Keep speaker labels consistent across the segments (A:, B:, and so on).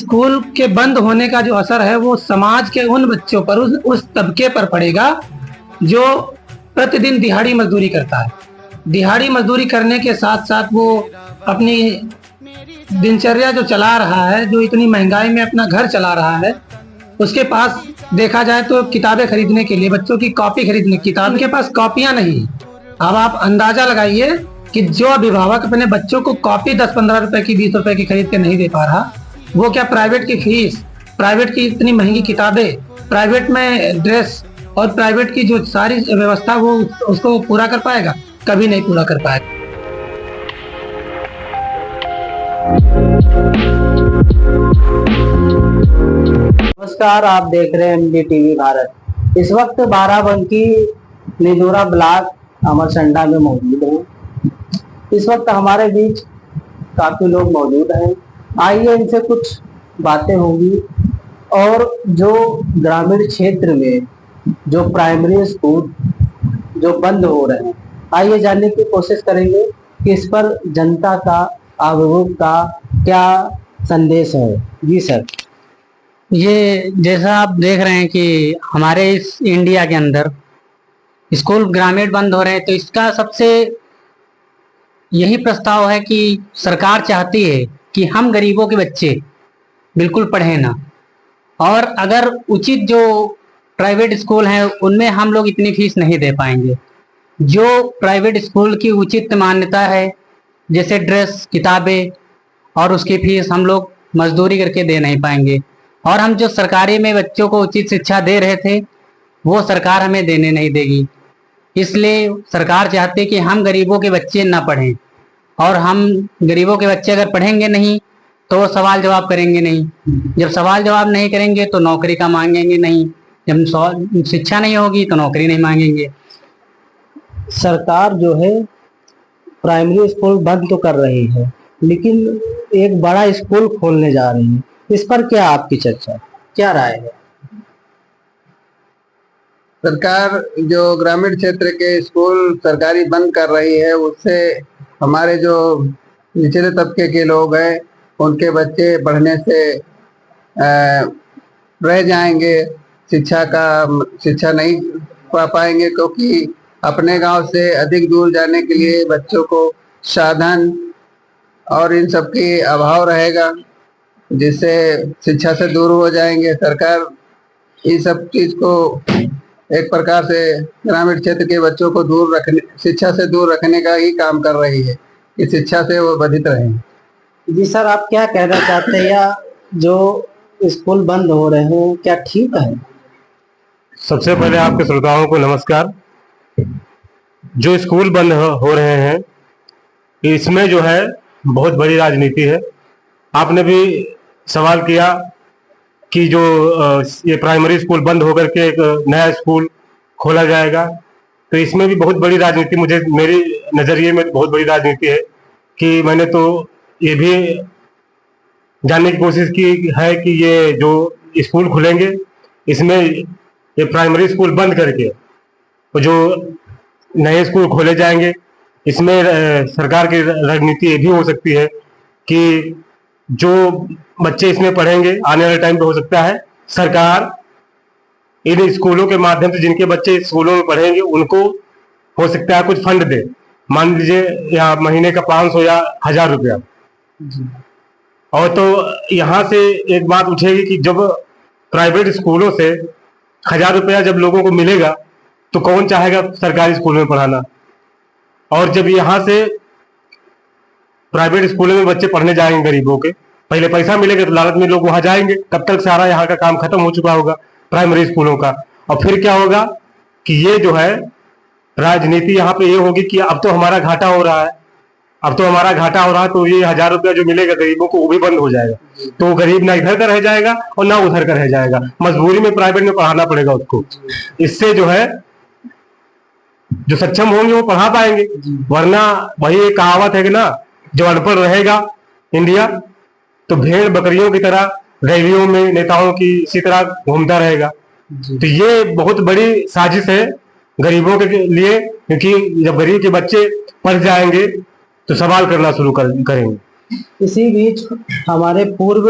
A: School के बंद होने का जो असर है वो समाज के उन बच्चों पर, उस तबके पर पड़ेगा जो प्रतिदिन दिहाड़ी मजदूरी करता है। दिहाड़ी मजदूरी करने के साथ साथ वो अपनी दिनचर्या जो चला रहा है, जो इतनी महंगाई में अपना घर चला रहा है, उसके पास देखा जाए तो किताबें खरीदने के लिए, बच्चों की कॉपी खरीदने, किताब के पास कॉपियां नहीं। अब आप अंदाजा लगाइए कि जो अभिभावक अपने बच्चों को कॉपी 10-15 रुपए की, 20 रुपए की खरीद के नहीं दे पा रहा, वो क्या प्राइवेट की फीस, प्राइवेट की इतनी महंगी किताबें, प्राइवेट में ड्रेस और प्राइवेट की जो सारी व्यवस्था वो उसको पूरा कर पाएगा? कभी नहीं पूरा कर पाएगा।
B: नमस्कार, आप देख रहे हैं MDTV भारत। इस वक्त बाराबंकी निदोरा ब्लॉक अमरसंडा में मौजूद हैं। इस वक्त हमारे बीच काफी लोग मौजूद हैं। आइए इनसे कुछ बातें होंगी और जो ग्रामीण क्षेत्र में जो प्राइमरी स्कूल जो बंद हो रहे हैं, आइए जानने की कोशिश करेंगे कि इस पर जनता का, अभिभावक का क्या संदेश है। जी सर।
C: ये जैसा आप देख रहे हैं कि हमारे इस इंडिया के अंदर स्कूल ग्रामीण बंद हो रहे हैं, तो इसका सबसे यही प्रस्ताव है कि सरकार चाहती है कि हम गरीबों के बच्चे बिल्कुल पढ़ें ना, और अगर उचित जो प्राइवेट स्कूल हैं उनमें हम लोग इतनी फीस नहीं दे पाएंगे। जो प्राइवेट स्कूल की उचित मान्यता है, जैसे ड्रेस, किताबें और उसकी फीस हम लोग मजदूरी करके दे नहीं पाएंगे, और हम जो सरकारी में बच्चों को उचित शिक्षा दे रहे थे वो सरकार हमें देने नहीं देगी। इसलिए सरकार चाहती है कि हम गरीबों के बच्चे ना पढ़ें, और हम गरीबों के बच्चे अगर पढ़ेंगे नहीं तो वो सवाल जवाब करेंगे नहीं। जब सवाल जवाब नहीं करेंगे तो नौकरी का मांगेंगे नहीं, जब शिक्षा नहीं होगी तो नौकरी नहीं मांगेंगे।
B: सरकार जो है प्राइमरी स्कूल बंद तो कर रही है, लेकिन एक बड़ा स्कूल खोलने जा रही है। इस पर क्या आपकी चर्चा, क्या राय है?
D: सरकार जो ग्रामीण क्षेत्र के स्कूल सरकारी बंद कर रही है, उससे हमारे जो निचले तबके के लोग हैं उनके बच्चे पढ़ने से रह जाएंगे, शिक्षा नहीं पा पाएंगे, क्योंकि अपने गांव से अधिक दूर जाने के लिए बच्चों को साधन और इन सब की अभाव रहेगा, जिससे शिक्षा से दूर हो जाएंगे। सरकार इस सब चीज को एक प्रकार से ग्रामीण क्षेत्र के बच्चों को दूर रखने, शिक्षा से दूर रखने का ही काम कर रही है कि शिक्षा से वो बाधित रहें।
B: जी सर, आप क्या कहना चाहते हैं, या जो स्कूल बंद हो रहे हैं क्या ठीक है?
E: सबसे पहले आपके श्रोताओं को नमस्कार। जो स्कूल बंद हो रहे हैं, इसमें जो है बहुत बड़ी राजनीति है। आपने भी सवाल किया कि जो ये प्राइमरी स्कूल बंद होकर के एक नया स्कूल खोला जाएगा, तो इसमें भी बहुत बड़ी राजनीति, मेरी नज़रिए में बहुत बड़ी राजनीति है। कि मैंने तो ये भी जानने की कोशिश की है कि ये जो स्कूल खुलेंगे इसमें ये प्राइमरी स्कूल बंद करके जो नए स्कूल खोले जाएंगे, इसमें सरकार की रणनीति ये भी हो सकती है कि जो बच्चे इसमें पढ़ेंगे आने वाले टाइम पे, हो सकता है सरकार इन स्कूलों के माध्यम से जिनके बच्चे स्कूलों में पढ़ेंगे उनको हो सकता है कुछ फंड दे। मान लीजिए या महीने का 500 या 1000 रुपया। और तो यहाँ से एक बात उठेगी कि जब प्राइवेट स्कूलों से 1000 रुपया जब लोगों को मिलेगा तो कौन चाहेगा सरकारी स्कूल में पढ़ाना। और जब यहाँ से प्राइवेट स्कूलों में बच्चे पढ़ने जाएंगे गरीबों के, पहले पैसा मिलेगा तो लालच में लोग वहां जाएंगे, तब तक सारा यहाँ का काम खत्म हो चुका होगा प्राइमरी स्कूलों का। और फिर क्या होगा कि ये जो है राजनीति यहाँ पे ये होगी कि अब तो हमारा घाटा हो रहा है, तो ये 1000 रुपया जो मिलेगा गरीबों को वो भी बंद हो जाएगा। तो गरीब ना इधर का रह जाएगा और ना उधर का रह जाएगा, मजबूरी में प्राइवेट में पढ़ाना पड़ेगा उसको। इससे जो है जो सक्षम होंगे वो पढ़ा पाएंगे, वरना वही एक कहावत है कि ना, जो अनपढ़ रहेगा इंडिया तो भेड़ बकरियों की तरह रैलियों में नेताओं की इसी तरह घूमता रहेगा। तो ये बहुत बड़ी साजिश है गरीबों के लिए, क्योंकि जब गरीब के बच्चे पढ़ जाएंगे तो सवाल करना शुरू करेंगे।
B: इसी बीच हमारे पूर्व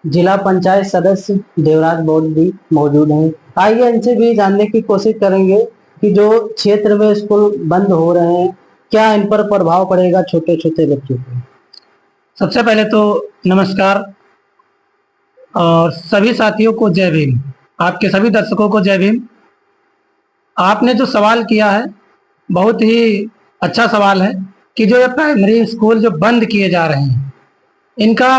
B: जिला पंचायत सदस्य देवराज बोध भी मौजूद हैं। आइए इनसे भी जानने की कोशिश करेंगे कि जो क्षेत्र में स्कूल बंद हो रहे हैं, क्या इन पर प्रभाव पड़ेगा छोटे छोटे बच्चों को।
A: सबसे पहले तो नमस्कार और सभी साथियों को जय भीम। आपके सभी दर्शकों को जय भीम। आपने जो सवाल किया है बहुत ही अच्छा सवाल है कि जो ये प्राइमरी स्कूल जो बंद किए जा रहे हैं इनका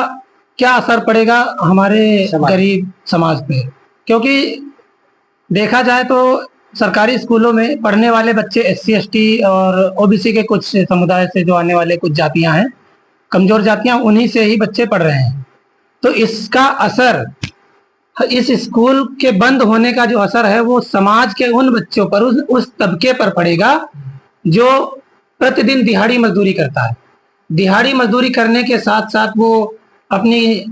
A: क्या असर पड़ेगा हमारे गरीब समाज पे। क्योंकि देखा जाए तो सरकारी स्कूलों में पढ़ने वाले बच्चे SC ST और OBC के कुछ समुदाय से जो आने वाले कुछ जातियां हैं, कमजोर जातियां, उन्हीं से ही बच्चे पढ़ रहे हैं। तो इसका असर, इस स्कूल के बंद होने का जो असर है वो समाज के उन बच्चों पर, उस तबके पर पड़ेगा जो प्रतिदिन दिहाड़ी मजदूरी करता है। दिहाड़ी मजदूरी करने के साथ साथ वो अपनी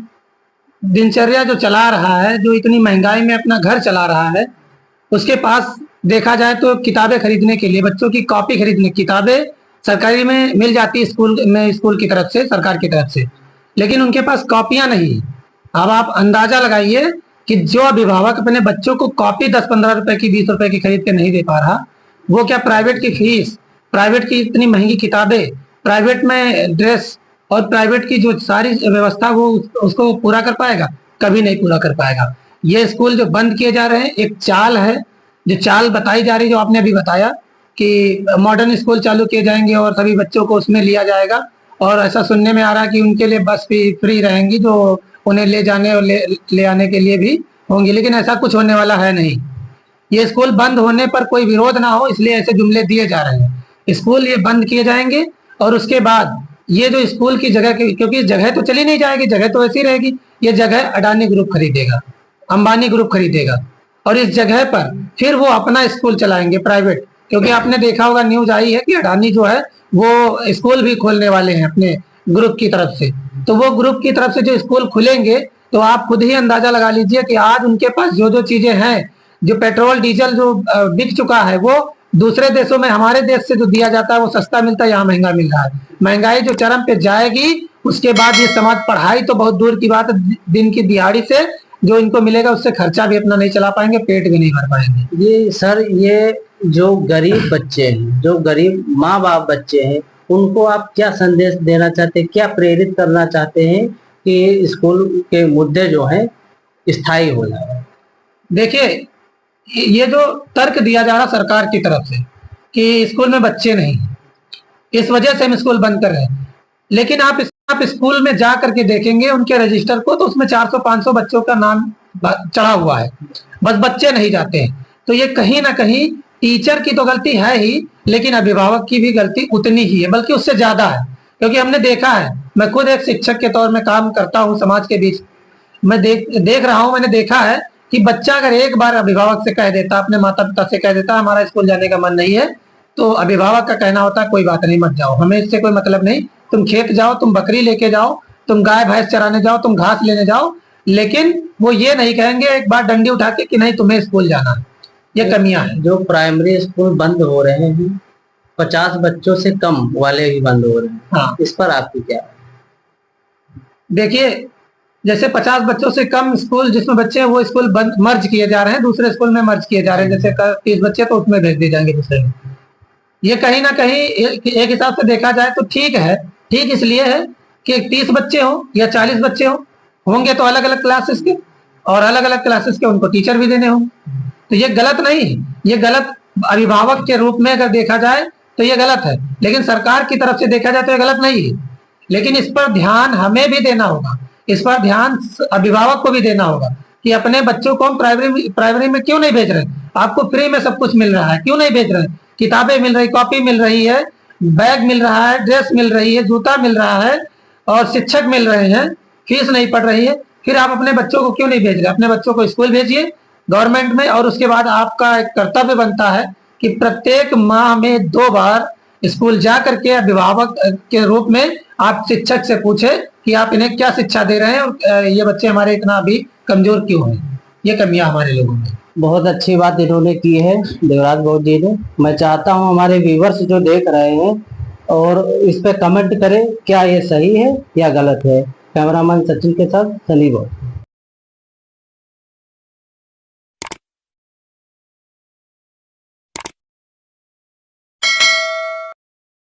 A: दिनचर्या जो चला रहा है, जो इतनी महंगाई में अपना घर चला रहा है, उसके पास देखा जाए तो किताबें खरीदने के लिए, बच्चों की कॉपी खरीदने, किताबें सरकारी में मिल जाती है स्कूल में, स्कूल की तरफ से, सरकार की तरफ से, लेकिन उनके पास कॉपियां नहीं। अब आप अंदाजा लगाइए कि जो अभिभावक अपने बच्चों को कॉपी 10-15 रुपए की, 20 रुपए की खरीद के नहीं दे पा रहा, वो क्या प्राइवेट की फीस, प्राइवेट की इतनी महंगी किताबें, प्राइवेट में ड्रेस और प्राइवेट की जो सारी व्यवस्था वो उसको पूरा कर पाएगा? कभी नहीं पूरा कर पाएगा। ये स्कूल जो बंद किए जा रहे हैं एक चाल है, जो चाल बताई जा रही, जो आपने अभी बताया कि मॉडर्न स्कूल चालू किए जाएंगे और सभी बच्चों को उसमें लिया जाएगा, और ऐसा सुनने में आ रहा है कि उनके लिए बस भी फ्री रहेंगी जो उन्हें ले जाने और ले आने के लिए भी होंगी, लेकिन ऐसा कुछ होने वाला है नहीं। ये स्कूल बंद होने पर कोई विरोध ना हो इसलिए ऐसे जुमले दिए जा रहे हैं। स्कूल ये बंद किए जाएंगे और उसके बाद ये जो स्कूल की जगह, क्योंकि जगह तो चली नहीं जाएगी, जगह तो ऐसी रहेगी, ये जगह अडानी ग्रुप खरीदेगा, अंबानी ग्रुप खरीदेगा, और इस जगह पर फिर वो अपना स्कूल चलाएंगे प्राइवेट। क्योंकि आपने देखा होगा, न्यूज आई है कि अडानी जो है वो स्कूल भी खोलने वाले हैं अपने ग्रुप की तरफ से। तो वो ग्रुप की तरफ से जो स्कूल खुलेंगे तो आप खुद ही अंदाजा लगा लीजिए कि आज उनके पास जो जो चीजें हैं, जो पेट्रोल डीजल जो बिक चुका है, वो दूसरे देशों में हमारे देश से जो दिया जाता है वो सस्ता मिलता है, यहाँ महंगा मिल रहा है। महंगाई जो चरम पे जाएगी उसके बाद ये समाज, पढ़ाई तो बहुत दूर की बात है, दिन की दिहाड़ी से जो इनको मिलेगा उससे खर्चा भी अपना नहीं चला पाएंगे, पेट भी नहीं भर पाएंगे।
B: ये सर, ये जो गरीब बच्चे हैं, जो गरीब माँ बाप बच्चे हैं, उनको आप क्या संदेश देना चाहते हैं, क्या प्रेरित करना चाहते हैं कि स्कूल के मुद्दे जो हैं स्थायी हो जाए।
A: देखिए, ये जो तर्क दिया जा रहा सरकार की तरफ से कि स्कूल में बच्चे नहीं, इस वजह से हम स्कूल बंद कर रहे हैं, लेकिन आप स्कूल में जा करके देखेंगे उनके रजिस्टर को तो उसमें 400-500 बच्चों का नाम चढ़ा हुआ है, बस बच्चे नहीं जाते हैं। तो ये कहीं ना कहीं टीचर की तो गलती है ही, लेकिन अभिभावक की भी गलती उतनी ही है, बल्कि उससे ज्यादा है। क्योंकि हमने देखा है, मैं खुद एक शिक्षक के तौर में काम करता हूँ समाज के बीच, मैं देख रहा हूँ, मैंने देखा है कि बच्चा अगर एक बार अभिभावक से कह देता, अपने माता पिता से कह देता हमारा स्कूल जाने का मन नहीं है, तो अभिभावक का कहना होता है कोई बात नहीं, मत जाओ, हमें इससे कोई मतलब नहीं, तुम खेत जाओ, तुम बकरी लेके जाओ, तुम गाय भैंस चराने जाओ, तुम घास लेने जाओ, लेकिन वो ये नहीं कहेंगे एक बार डंडी उठा के कि नहीं तुम्हें स्कूल जाना है। ये कमियां हैं।
B: जो प्राइमरी स्कूल बंद हो रहे हैं, 50 बच्चों से कम वाले भी बंद हो रहे हैं,
A: हाँ,
B: इस पर आपकी क्या है?
A: देखिए, जैसे 50 बच्चों से कम स्कूल जिसमें बच्चे हैं वो स्कूल बंद, मर्ज किए जा रहे हैं, दूसरे स्कूल में मर्ज किए जा रहे हैं। जैसे 30 बच्चे तो उसमें भेज दिए जाएंगे दूसरे में। ये कहीं ना कहीं एक हिसाब से देखा जाए तो ठीक है। ठीक इसलिए है कि 30 बच्चे हो या 40 बच्चे होंगे तो अलग अलग क्लासेस के, और अलग अलग क्लासेस के उनको टीचर भी देने होंगे। तो ये गलत नहीं, ये गलत अभिभावक के रूप में अगर देखा जाए तो ये गलत है, लेकिन सरकार की तरफ से देखा जाए तो ये गलत नहीं है। लेकिन इस पर ध्यान हमें भी देना होगा, इस पर ध्यान अभिभावक को भी देना होगा कि अपने बच्चों को हम प्राइमरी में क्यों नहीं भेज रहे। आपको फ्री में सब कुछ मिल रहा है, क्यों नहीं भेज रहे? किताबें मिल रही, कॉपी मिल रही है, बैग मिल रहा है, ड्रेस मिल रही है, जूता मिल रहा है, और शिक्षक मिल रहे हैं, फीस नहीं पड़ रही है, फिर आप अपने बच्चों को क्यों नहीं भेज रहे? अपने बच्चों को स्कूल भेजिए गवर्नमेंट में, और उसके बाद आपका एक कर्तव्य बनता है कि प्रत्येक माह में 2 बार स्कूल जा करके अभिभावक के रूप में आप शिक्षक से पूछे कि आप इन्हें क्या शिक्षा दे रहे हैं और ये बच्चे हमारे इतना अभी कमजोर क्यों हैं। ये कमियां हमारे लोगों में।
B: बहुत अच्छी बात इन्होंने की है देवराज गौड़ जी ने। मैं चाहता हूं हमारे व्यूवर्स जो देख रहे हैं और इस पे कमेंट करें क्या ये सही है या गलत है। कैमरामैन सचिन के साथ सनी गौड़।